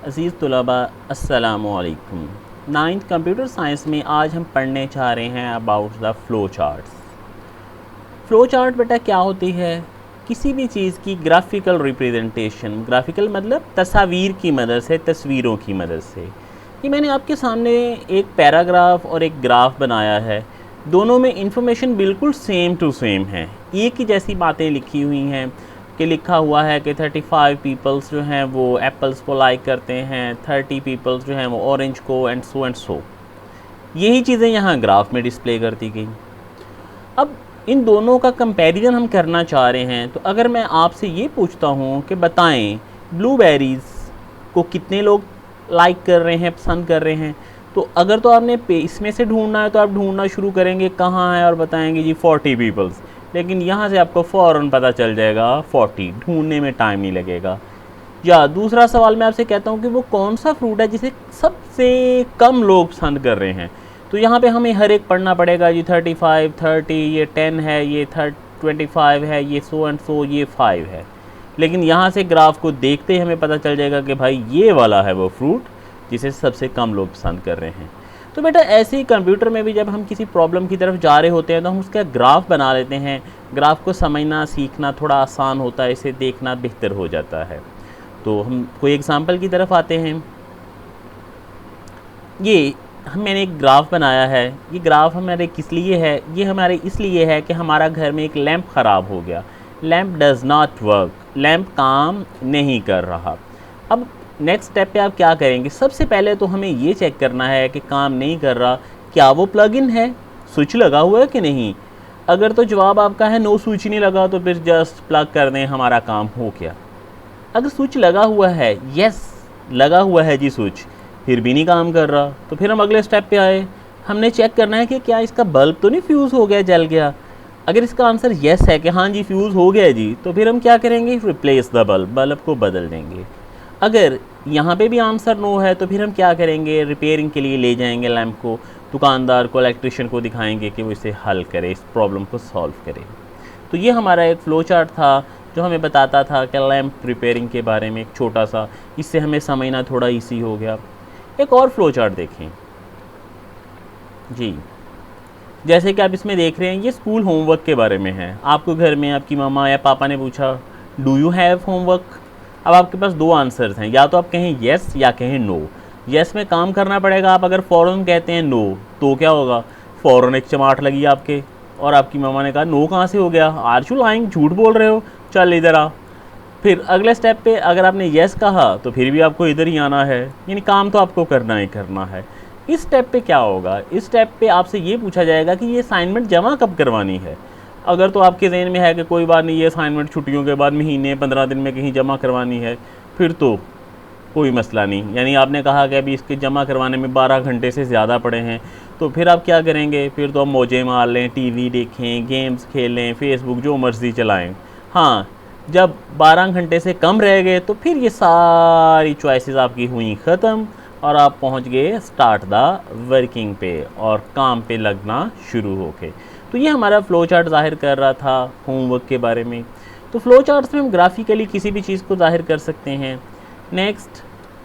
अज़ीज़ तुलबा अस्सलामु अलैकुम। Ninth computer science में आज हम पढ़ने चाह रहे हैं about the flow charts. Flow chart बेटा क्या होती है? किसी भी चीज़ की ग्राफिकल रिप्रेजेंटेशन, ग्राफिकल मतलब तस्वीर की मदद से, तस्वीरों की मदद से। ये मैंने आपके सामने एक पैराग्राफ और एक ग्राफ बनाया है। दोनों में इंफॉर्मेशन बिल्कुल सेम टू सेम है, एक ही जैसी बातें लिखी हुई हैं कि लिखा हुआ है कि 35 पीपल्स जो हैं वो एप्पल्स को लाइक करते हैं, 30 पीपल्स जो हैं वो ऑरेंज को, एंड सो। यही चीज़ें यहाँ ग्राफ में डिस्प्ले कर दी गई। अब इन दोनों का कंपैरिजन हम करना चाह रहे हैं, तो अगर मैं आपसे ये पूछता हूँ कि बताएं ब्लूबेरीज़ को कितने लोग लाइक कर रहे हैं, पसंद कर रहे हैं, तो अगर तो आपने इसमें से ढूंढना है तो आप ढूंढना शुरू करेंगे कहाँ है और बताएंगे जी 40 पीपल्स। लेकिन यहाँ से आपको फ़ौरन पता चल जाएगा 40, ढूंढने में टाइम नहीं लगेगा। या दूसरा सवाल मैं आपसे कहता हूँ कि वो कौन सा फ्रूट है जिसे सबसे कम लोग पसंद कर रहे हैं, तो यहाँ पे हमें हर एक पढ़ना पड़ेगा जी 35, 30, ये 10 है, ये 25 है, ये सो एंड सो, ये 5 है। लेकिन यहाँ से ग्राफ को देखते ही हमें पता चल जाएगा कि भाई ये वाला है वो फ्रूट जिसे सबसे कम लोग पसंद कर रहे हैं। तो बेटा ऐसे ही कंप्यूटर में भी जब हम किसी प्रॉब्लम की तरफ जा रहे होते हैं तो हम उसका ग्राफ बना लेते हैं। ग्राफ को समझना सीखना थोड़ा आसान होता है, इसे देखना बेहतर हो जाता है। तो हम कोई एग्जांपल की तरफ आते हैं। मैंने एक ग्राफ बनाया है। ये ग्राफ हमारे किस लिए है? ये हमारे इसलिए है कि हमारा घर में एक लैंप ख़राब हो गया। Lamp does not work, lamp काम नहीं कर रहा। अब नेक्स्ट स्टेप पे आप क्या करेंगे? सबसे पहले तो हमें ये चेक करना है कि काम नहीं कर रहा, क्या वो प्लग इन है, स्विच लगा हुआ है कि नहीं। अगर तो जवाब आपका है नो, स्विच नहीं लगा, तो फिर जस्ट प्लग कर दें, हमारा काम हो गया। अगर स्विच लगा हुआ है, यस लगा हुआ है जी स्विच, फिर भी नहीं काम कर रहा, तो फिर हम अगले स्टेप पे आए। हमने चेक करना है कि क्या इसका बल्ब तो नहीं फ्यूज़ हो गया, जल गया। अगर इसका आंसर यस है कि हाँ जी फ्यूज़ हो गया जी, तो फिर हम क्या करेंगे? रिप्लेस द बल्ब, बल्ब को बदल देंगे। अगर यहाँ पे भी आंसर नो है तो फिर हम क्या करेंगे? रिपेयरिंग के लिए ले जाएंगे लैंप को, दुकानदार को, इलेक्ट्रिशियन को दिखाएंगे कि वो इसे हल करे, इस प्रॉब्लम को सॉल्व करे। तो ये हमारा एक फ़्लो चार्ट था जो हमें बताता था कि लैंप रिपेयरिंग के बारे में, एक छोटा सा, इससे हमें समझना थोड़ा ईजी हो गया। एक और फ़्लो चार्ट देखें जी। जैसे कि आप इसमें देख रहे हैं, ये स्कूल होमवर्क के बारे में है। आपको घर में आपकी मम्मा या पापा ने पूछा डू यू हैव होमवर्क। अब आपके पास दो आंसर्स हैं, या तो आप कहें येस या कहें नो। येस में काम करना पड़ेगा। आप अगर फ़ौरन कहते हैं नो तो क्या होगा? फ़ौरन एक चमाट लगी आपके, और आपकी मम्मा ने कहा नो कहाँ से हो गया, आर यू लाइंग, झूठ बोल रहे हो, चल इधर आ। फिर अगले स्टेप पे अगर आपने येस कहा तो फिर भी आपको इधर ही आना है, यानी काम तो आपको करना ही करना है। इस स्टेप पे क्या होगा? इस स्टेप पे आपसे ये पूछा जाएगा कि ये असाइनमेंट जमा कब करवानी है। अगर तो आपके जहन में है कि कोई बात नहीं, ये असाइनमेंट छुट्टियों के बाद महीने 15 दिन में कहीं जमा करवानी है, फिर तो कोई मसला नहीं। यानी आपने कहा कि अभी इसके जमा करवाने में 12 घंटे से ज़्यादा पड़े हैं, तो फिर आप क्या करेंगे? फिर तो आप मौजे मार लें, टीवी देखें, गेम्स खेलें, फेसबुक जो मर्ज़ी चलाएं। हाँ, जब 12 घंटे से कम रह गए तो फिर ये सारी चॉइसेस आपकी हुई ख़त्म और आप पहुंच गए स्टार्ट द वर्किंग पे और काम पे लगना शुरू हो गए। तो ये हमारा फ़्लो चार्ट ज़ाहिर कर रहा था होमवर्क के बारे में। तो फ़्लो चार्ट्स में हम ग्राफिकली किसी भी चीज़ को ज़ाहिर कर सकते हैं। नेक्स्ट,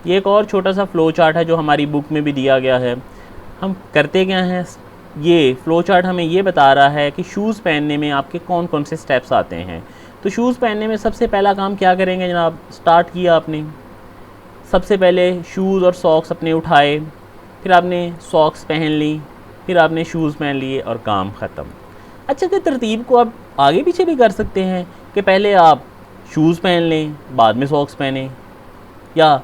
ये एक और छोटा सा फ़्लो चार्ट है जो हमारी बुक में भी दिया गया है। हम करते क्या हैं? ये फ़्लो चार्ट हमें ये बता रहा है कि शूज़ पहनने में आपके कौन कौन से स्टेप्स आते हैं। तो शूज़ पहनने में सबसे पहला काम क्या करेंगे जनाब? स्टार्ट किया आपने, सबसे पहले शूज़ और सॉक्स अपने उठाए, फिर आपने सॉक्स पहन ली, फिर आपने शूज़ पहन लिए और काम ख़त्म। अच्छा, तो तरतीब को आप आगे पीछे भी कर सकते हैं कि पहले आप शूज़ पहन लें बाद में सॉक्स पहने, या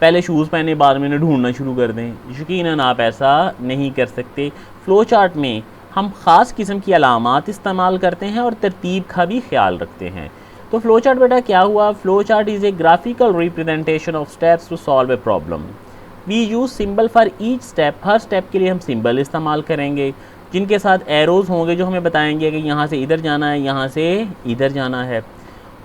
पहले शूज़ पहने बाद में ढूंढना शुरू कर दें। यकीनन आप ऐसा नहीं कर सकते। फ़्लो चार्ट में हम ख़ास किस्म की अलामात इस्तेमाल करते हैं और तरतीब का भी ख्याल रखते हैं। तो फ़्लो चार्ट बेटा क्या हुआ? Flow chart is a graphical representation of steps to solve a problem. We use symbol for each step. हर स्टेप के लिए हम सिंबल इस्तेमाल करेंगे जिनके साथ एरोज़ होंगे जो हमें बताएंगे कि यहाँ से इधर जाना है, यहाँ से इधर जाना है।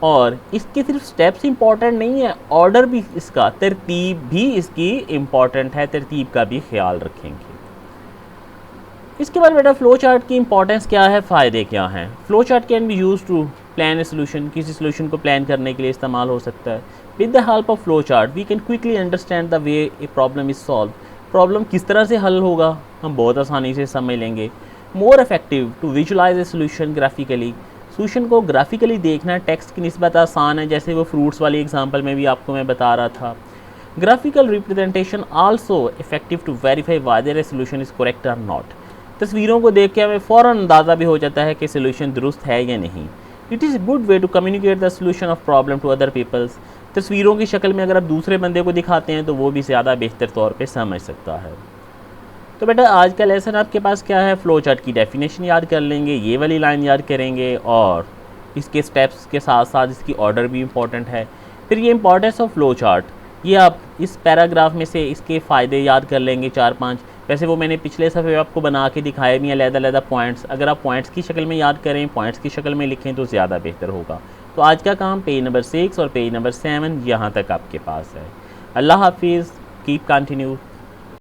और इसके सिर्फ स्टेप्स इंपॉर्टेंट नहीं है, ऑर्डर भी इसका, तरतीब भी इसकी इम्पॉर्टेंट है, तरतीब का भी ख्याल रखेंगे। इसके बाद बेटा फ़्लो चार्ट की इंपॉर्टेंस क्या है, फ़ायदे क्या हैं? Flow chart can be use to plan a solution. किसी सोल्यूशन को प्लान करने के लिए इस्तेमाल हो सकता है। With the help of flow chart we can quickly understand the way a problem is solve. Problem किस तरह से हल होगा हम बहुत आसानी से समझ लेंगे। More effective to visualize a solution graphically, solution को ग्राफिकली देखना टेक्स्ट की निस्बत आसान है, जैसे वो फ्रूट्स वाली एग्जांपल में भी आपको मैं बता रहा था। Graphical representation also effective to verify whether a solution is correct और नॉट। तस्वीरों को देख के हमें फ़ौरन अंदाज़ा भी हो जाता है कि सोल्यूशन दुरुस्त है या नहीं। It is good way to communicate the solution of problem to other peoples. तस्वीरों की शक्ल में अगर आप दूसरे बंदे को दिखाते हैं तो वो भी ज़्यादा बेहतर तौर पे समझ सकता है। तो बेटा आज का लेसन आपके पास क्या है, फ्लो चार्ट की डेफिनेशन याद कर लेंगे, ये वाली लाइन याद करेंगे और इसके स्टेप्स के साथ साथ इसकी ऑर्डर भी इम्पॉर्टेंट है। फिर ये इंपॉर्टेंस ऑफ फ्लो चार्ट, ये आप इस पैराग्राफ में से इसके फ़ायदे याद कर लेंगे 4-5। वैसे वो मैंने पिछले सफ़े आपको बना के दिखाए भी हैं अलग-अलग पॉइंट्स, अगर आप पॉइंट्स की शक्ल में याद करें, पॉइंट्स की शक्ल में लिखें तो ज़्यादा बेहतर होगा। तो आज का काम पेज नंबर 6 और पेज नंबर 7 यहाँ तक आपके पास है। अल्लाह हाफिज़, कीप कंटिन्यू।